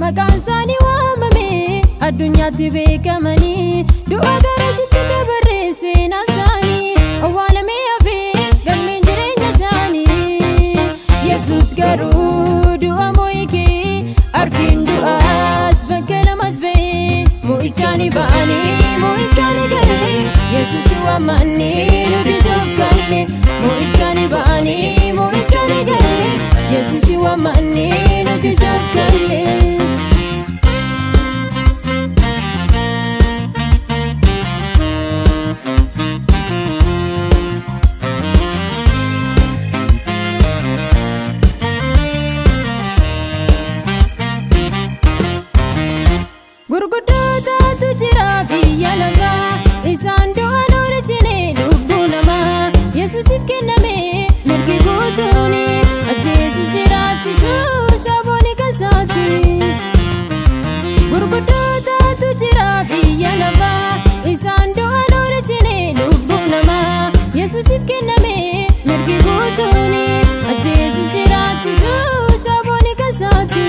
maqaansani waamame addunyaatti beekamanii du'a garasitti dabarreesse nasaani awwaalame hafe galmeen jireenya isaanii Yesus garuu du'a mo'ike arfiin du'aas bakka lamas ba'e mo'ichaani ba'ani mo'ichaani galle Yesus waammanne nuti soof galle mo'ichaani ba'ani mo'ichaani galle Yesus waammanne nuti soof galle gurguddootatu jira biyya lafaa isaan du'an oolchine lubbuu namaa Yesusiif kenname mirgi guutuuni ajjeesu jiraachisu saboonni kan isaati gurguddootatu jira biyya lafaa isaan du'an oolchine lubbuu namaa Yesusiif kenname mirgi guutuuni ajjeesu jiraachisu saboonni kan isaati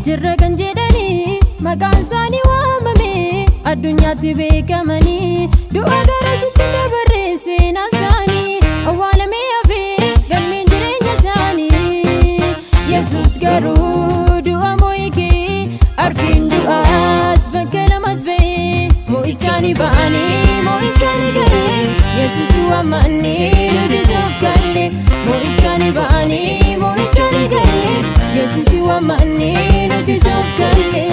jirra kan jedhanii maqaansani waamame addunyaatti beekamanii du'a garasitti dabarreesse nasaanii awwaalame hafe galmeen jireenya isaanii Yesus garuu du'a mo'ike arfiin du'aas bakka lamas ba'e mo'ichaani ba'ani mo'ichaani galle Yesus waammanne nuti soof galle mo'ichaani ba'ani mo'ichaani galle Yesus waammanne nuti soof galle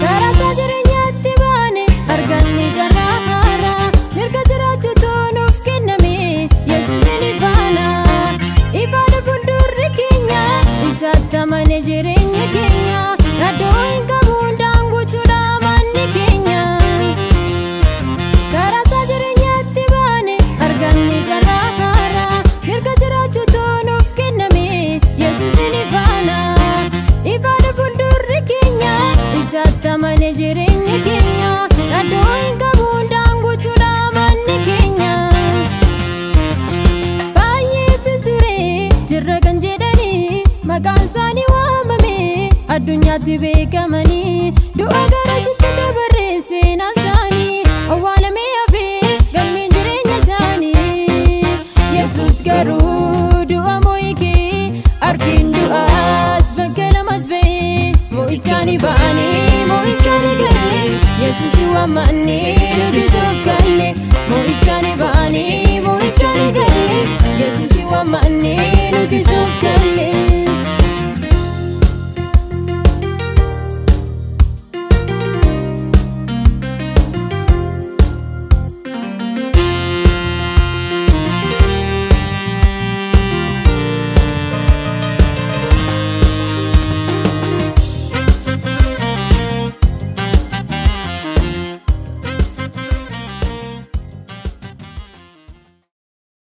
Karaa jireenyaatti baane arganne jarraa haaraa mirga jiraachuutu nuuf kenname Yesusin ifaana ifaadha fuuldurri keenya isaatti amane jireenya keenya naddoo hin qabu hundaan guutuudha manni keenya karaa jireenyaatti baane arganne jarraa haaraa mirga jiraachuutu nuuf kenname Yesusin ifaana ifaadha fuuldurri keenya isaatti amane jireenya keenya naddoo hin qabu hundaan guutuudha manni keenya baay'eetu ture jirra kan jedhanii maqaansani waamame addunyaatti beekamanii du'a garasitti dabarreesse nasaanii awwaalame hafe galmeen jireenya isaanii Yesus garuu du'a mo'ike arfiin du'aas bakka lamas ba'e mo'ichaani ba'ani mo'ichaani galle Yesus waammanne nuti soof galle mo'ichaani ba'ani mo'ichaani galle Yesus waammanne nuti soof galle